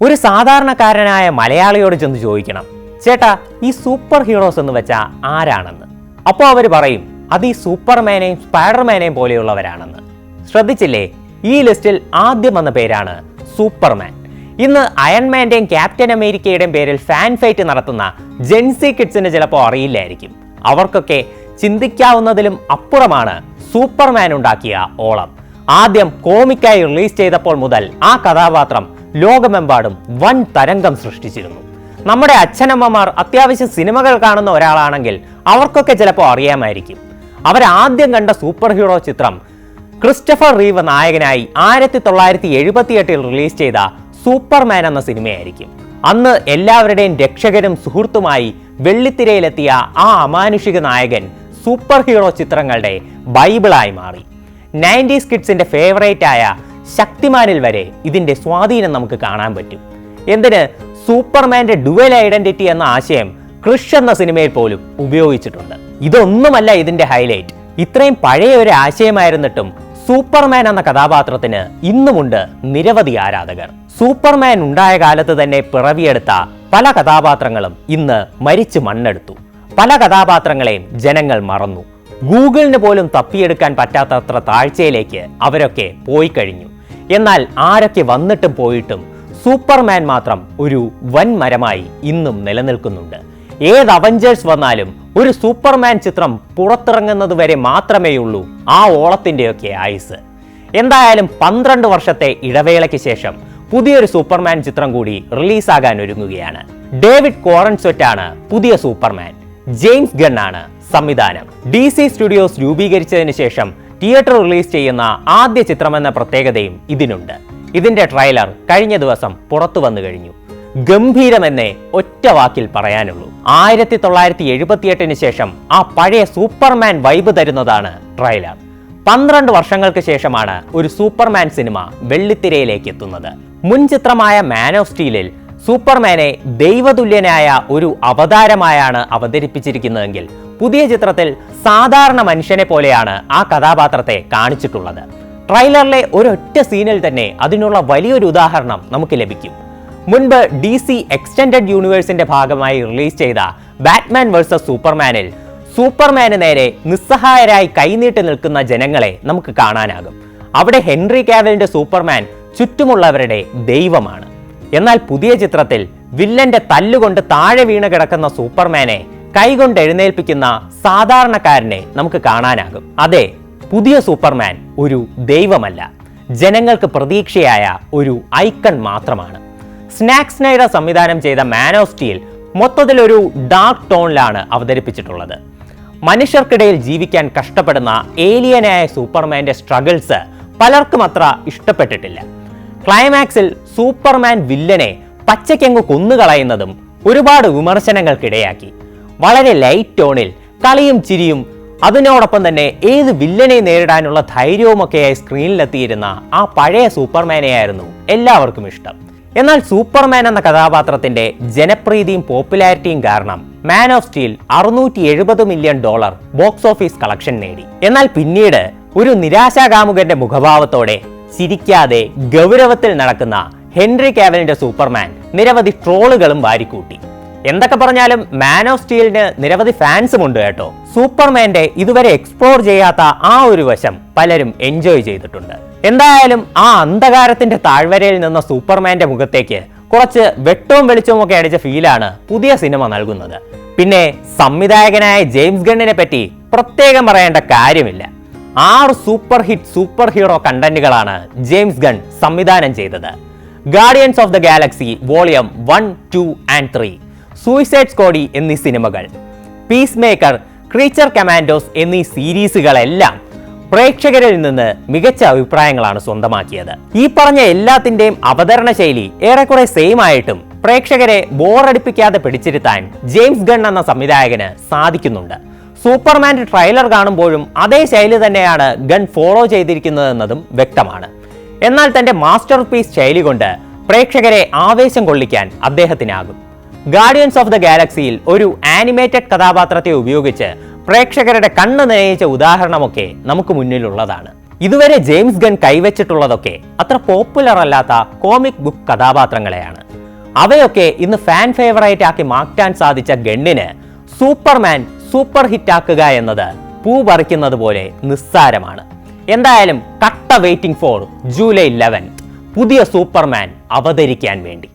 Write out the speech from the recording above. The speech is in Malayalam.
ഒരു സാധാരണക്കാരനായ മലയാളിയോട് ചെന്ന് ചോദിക്കണം, ചേട്ടാ ഈ സൂപ്പർ ഹീറോസ് എന്ന് വെച്ചാൽ ആരാണെന്ന്. അപ്പോൾ അവർ പറയും, അത് ഈ സൂപ്പർമാനെയും സ്പൈഡർമാനെയും പോലെയുള്ളവരാണെന്ന്. ശ്രദ്ധിച്ചില്ലേ, ഈ ലിസ്റ്റിൽ ആദ്യം വന്ന പേരാണ് സൂപ്പർമാൻ. ഇന്ന് അയൺമാന്റെയും ക്യാപ്റ്റൻ അമേരിക്കയുടെയും പേരിൽ ഫാൻ ഫൈറ്റ് നടത്തുന്ന ജെൻസി കിഡ്സിന് ചിലപ്പോൾ അറിയില്ലായിരിക്കും. അവർക്കൊക്കെ ചിന്തിക്കാവുന്നതിലും അപ്പുറമാണ് സൂപ്പർമാൻ ഉണ്ടാക്കിയ ഓളം. ആദ്യം കോമിക്കായി റിലീസ് ചെയ്തപ്പോൾ മുതൽ ആ കഥാപാത്രം ലോകമെമ്പാടും വൻ തരംഗം സൃഷ്ടിച്ചിരുന്നു. നമ്മുടെ അച്ഛനമ്മമാർ അത്യാവശ്യം സിനിമകൾ കാണുന്ന ഒരാളാണെങ്കിൽ അവർക്കൊക്കെ ചിലപ്പോൾ അറിയാമായിരിക്കും. അവരാദ്യം കണ്ട സൂപ്പർ ഹീറോ ചിത്രം ക്രിസ്റ്റഫർ റീവ് നായകനായി 1978 റിലീസ് ചെയ്ത സൂപ്പർമാൻ എന്ന സിനിമയായിരിക്കും. അന്ന് എല്ലാവരുടെയും രക്ഷകരും സുഹൃത്തുമായി വെള്ളിത്തിരയിലെത്തിയ ആ അമാനുഷിക നായകൻ സൂപ്പർ ഹീറോ ചിത്രങ്ങളുടെ ബൈബിളായി മാറി. 90s കിഡ്സിന്റെ ഫേവറേറ്റ് ആയ ശക്തിമാനിൽ വരെ ഇതിന്റെ സ്വാധീനം നമുക്ക് കാണാൻ പറ്റും. എന്തിന്, സൂപ്പർമാന്റെ ഡുവൽ ഐഡന്റിറ്റി എന്ന ആശയം ക്രിഷ് എന്ന സിനിമയിൽ പോലും ഉപയോഗിച്ചിട്ടുണ്ട്. ഇതൊന്നുമല്ല ഇതിന്റെ ഹൈലൈറ്റ്. ഇത്രയും പഴയ ഒരു ആശയമായിരുന്നിട്ടും സൂപ്പർമാൻ എന്ന കഥാപാത്രത്തിന് ഇന്നുമുണ്ട് നിരവധി ആരാധകർ. സൂപ്പർമാൻ ഉണ്ടായ കാലത്ത് തന്നെ പിറവിയെടുത്ത പല കഥാപാത്രങ്ങളും ഇന്ന് മരിച്ചു മണ്ണെടുത്തു. പല കഥാപാത്രങ്ങളെയും ജനങ്ങൾ മറന്നു. ഗൂഗിളിന് പോലും തപ്പിയെടുക്കാൻ പറ്റാത്തത്ര താഴ്ചയിലേക്ക് അവരൊക്കെ പോയി കഴിഞ്ഞു. എന്നാൽ ആരൊക്കെ വന്നിട്ടും പോയിട്ടും സൂപ്പർമാൻ മാത്രം ഒരു വൻ മരമായി ഇന്നും നിലനിൽക്കുന്നുണ്ട്. ഏത് അവഞ്ചേഴ്സ് വന്നാലും ഒരു സൂപ്പർമാൻ ചിത്രം പുറത്തിറങ്ങുന്നത് വരെ മാത്രമേയുള്ളൂ ആ ഓളത്തിൻ്റെയൊക്കെ ആയുസ്. എന്തായാലും 12 വർഷത്തെ ഇടവേളയ്ക്ക് ശേഷം പുതിയൊരു സൂപ്പർമാൻ ചിത്രം കൂടി റിലീസാകാൻ ഒരുങ്ങുകയാണ്. ഡേവിഡ് കോറൻസ്വെറ്റാണ് പുതിയ സൂപ്പർമാൻ. ജെയിംസ് ഗൺ ആണ് സംവിധാനം. DC സ്റ്റുഡിയോസ് രൂപീകരിച്ചതിന് ശേഷം തിയേറ്റർ റിലീസ് ചെയ്യുന്ന ആദ്യ ചിത്രമെന്ന പ്രത്യേകതയും ഇതിനുണ്ട്. ഇതിന്റെ ട്രെയിലർ കഴിഞ്ഞ ദിവസം പുറത്തു വന്നു കഴിഞ്ഞു. ഗംഭീരമെന്നേ ഒറ്റ വാക്കിൽ പറയാനുള്ളൂ. 1978 ശേഷം ആ പഴയ സൂപ്പർമാൻ വൈബ് തരുന്നതാണ് ട്രെയിലർ. 12 വർഷങ്ങൾക്ക് ശേഷമാണ് ഒരു സൂപ്പർമാൻ സിനിമ വെള്ളിത്തിരയിലേക്ക് എത്തുന്നത്. മുൻ ചിത്രമായ മാൻ ഓഫ് സ്റ്റീലിൽ സൂപ്പർമാനെ ദൈവതുല്യനായ ഒരു അവതാരമായാണ് അവതരിപ്പിച്ചിരിക്കുന്നതെങ്കിൽ പുതിയ ചിത്രത്തിൽ സാധാരണ മനുഷ്യനെ പോലെയാണ് ആ കഥാപാത്രത്തെ കാണിച്ചിട്ടുള്ളത്. ട്രെയിലറിലെ ഒരൊറ്റ സീനിൽ തന്നെ അതിനുള്ള വലിയൊരു ഉദാഹരണം നമുക്ക് ലഭിക്കും. മുൻപ് DC എക്സ്റ്റൻഡഡ് യൂണിവേഴ്സിന്റെ ഭാഗമായി റിലീസ് ചെയ്ത ബാറ്റ്മാൻ വേഴ്സസ് സൂപ്പർമാനിൽ സൂപ്പർമാന് നേരെ നിസ്സഹായരായി കൈനീട്ടി നിൽക്കുന്ന ജനങ്ങളെ നമുക്ക് കാണാനാകും. അവിടെ ഹെൻറി കാവലിന്റെ സൂപ്പർമാൻ ചുറ്റുമുള്ളവരുടെ ദൈവമാണ്. എന്നാൽ പുതിയ ചിത്രത്തിൽ വില്ലന്റെ തല്ലുകൊണ്ട് താഴെ വീണ് കിടക്കുന്ന സൂപ്പർമാനെ കൈകൊണ്ട് എഴുന്നേൽപ്പിക്കുന്ന സാധാരണക്കാരനെ നമുക്ക് കാണാനാകും. അതെ, പുതിയ സൂപ്പർമാൻ ഒരു ദൈവമല്ല, ജനങ്ങൾക്ക് പ്രതീക്ഷയായ ഒരു ഐക്കൺ മാത്രമാണ്. സ്നാക്ക് സ്നൈഡർ സംവിധാനം ചെയ്ത മാൻ ഓഫ് സ്റ്റീൽ മൊത്തത്തിലൊരു ഡാർക്ക് ടോണിലാണ് അവതരിപ്പിച്ചിട്ടുള്ളത്. മനുഷ്യർക്കിടയിൽ ജീവിക്കാൻ കഷ്ടപ്പെടുന്ന ഏലിയനായ സൂപ്പർമാന്റെ സ്ട്രഗിൾസ് പലർക്കും അത്ര ഇഷ്ടപ്പെട്ടിട്ടില്ല. ക്ലൈമാക്സിൽ സൂപ്പർമാൻ വില്ലനെ പച്ചയ്ക്കങ്ങ് കൊന്നുകളയുന്നതും ഒരുപാട് വിമർശനങ്ങൾക്കിടയാക്കി. വളരെ ലൈറ്റ് ടോണിൽ കളിയും ചിരിയും അതിനോടൊപ്പം തന്നെ ഏത് വില്ലനെ നേരിടാനുള്ള ധൈര്യവുമൊക്കെയായി സ്ക്രീനിലെത്തിയിരുന്ന ആ പഴയ സൂപ്പർമാനെയായിരുന്നു എല്ലാവർക്കും ഇഷ്ടം. എന്നാൽ സൂപ്പർമാൻ എന്ന കഥാപാത്രത്തിന്റെ ജനപ്രീതിയും പോപ്പുലാരിറ്റിയും കാരണം man of steel $670 million box office collection നേടി. എന്നാൽ പിന്നീട് ഒരു നിരാശാകാമുകന്റെ മുഖഭാവത്തോടെ ചിരിക്കാതെ ഗൗരവത്തിൽ നടക്കുന്ന ഹെൻറി കാവലിന്റെ സൂപ്പർമാൻ നിരവധി ട്രോളുകളും വാരിക്കൂട്ടി. എന്തൊക്കെ പറഞ്ഞാലും മാൻ ഓഫ് സ്റ്റീലിന് നിരവധി ഫാൻസും ഉണ്ട് കേട്ടോ. സൂപ്പർമാന്റെ ഇതുവരെ എക്സ്പ്ലോർ ചെയ്യാത്ത ആ ഒരു വശം പലരും എൻജോയ് ചെയ്തിട്ടുണ്ട്. എന്തായാലും ആ അന്ധകാരത്തിന്റെ താഴ്വരയിൽ നിന്ന സൂപ്പർമാന്റെ മുഖത്തേക്ക് കുറച്ച് വെട്ടവും വെളിച്ചവും ഒക്കെ അടിച്ച ഫീലാണ് പുതിയ സിനിമ നൽകുന്നത്. പിന്നെ സംവിധായകനായ ജെയിംസ് ഗണ്ണിനെ പറ്റി പ്രത്യേകം പറയേണ്ട കാര്യമില്ല. 6 സൂപ്പർ ഹിറ്റ് സൂപ്പർ ഹീറോ കണ്ടന്റുകളാണ് ജെയിംസ് ഗൺ സംവിധാനം ചെയ്തത്. Guardians of the Galaxy volume 1, 2 and 3, suicide squad എന്നീ സിനിമകൾ, പീസ് മേക്കർ, ക്രീച്ചർ കമാൻഡോസ് എന്നീ സീരീസുകളെല്ലാം പ്രേക്ഷകരിൽ നിന്ന് മികച്ച അഭിപ്രായങ്ങളാണ് സ്വന്തമാക്കിയത്. ഈ പറഞ്ഞ എല്ലാത്തിന്റെയും അവതരണ ശൈലി ഏറെക്കുറെ സെയിം ആയിട്ടും പ്രേക്ഷകരെ ബോറടിപ്പിക്കാതെ പിടിച്ചിരുത്താൻ ജെയിംസ് ഗൺ എന്ന സംവിധായകന് സാധിക്കുന്നുണ്ട്. സൂപ്പർമാന്റെ ട്രെയിലർ കാണുമ്പോഴും അതേ ശൈലി തന്നെയാണ് ഗൺ ഫോളോ ചെയ്തിരിക്കുന്നതെന്നതും വ്യക്തമാണ്. എന്നാൽ തന്റെ മാസ്റ്റർ പീസ് ശൈലി കൊണ്ട് പ്രേക്ഷകരെ ആവേശം കൊള്ളിക്കാൻ അദ്ദേഹത്തിനാകും. ഗാർഡിയൻസ് ഓഫ് ദ ഗാലക്സിയിൽ ഒരു ആനിമേറ്റഡ് കഥാപാത്രത്തെ ഉപയോഗിച്ച് പ്രേക്ഷകരുടെ കണ്ണ് നനയിച്ച ഉദാഹരണമൊക്കെ നമുക്ക് മുന്നിലുള്ളതാണ്. ഇതുവരെ ജെയിംസ് ഗൺ കൈവച്ചിട്ടുള്ളതൊക്കെ അത്ര പോപ്പുലർ അല്ലാത്ത കോമിക് ബുക്ക് കഥാപാത്രങ്ങളെയാണ്. അവയൊക്കെ ഇന്ന് ഫാൻ ഫേവറേറ്റ് ആക്കി മാറ്റാൻ സാധിച്ച ഗണ്ണിന് സൂപ്പർമാൻ സൂപ്പർ ഹിറ്റ് ആക്കുക എന്നത് പൂ പറിക്കുന്നത് പോലെ നിസ്സാരമാണ്. എന്തായാലും കട്ട വെയിറ്റിംഗ് ഫോർ ജൂലൈ 11 പുതിയ സൂപ്പർമാൻ അവതരിക്കാൻ വേണ്ടി.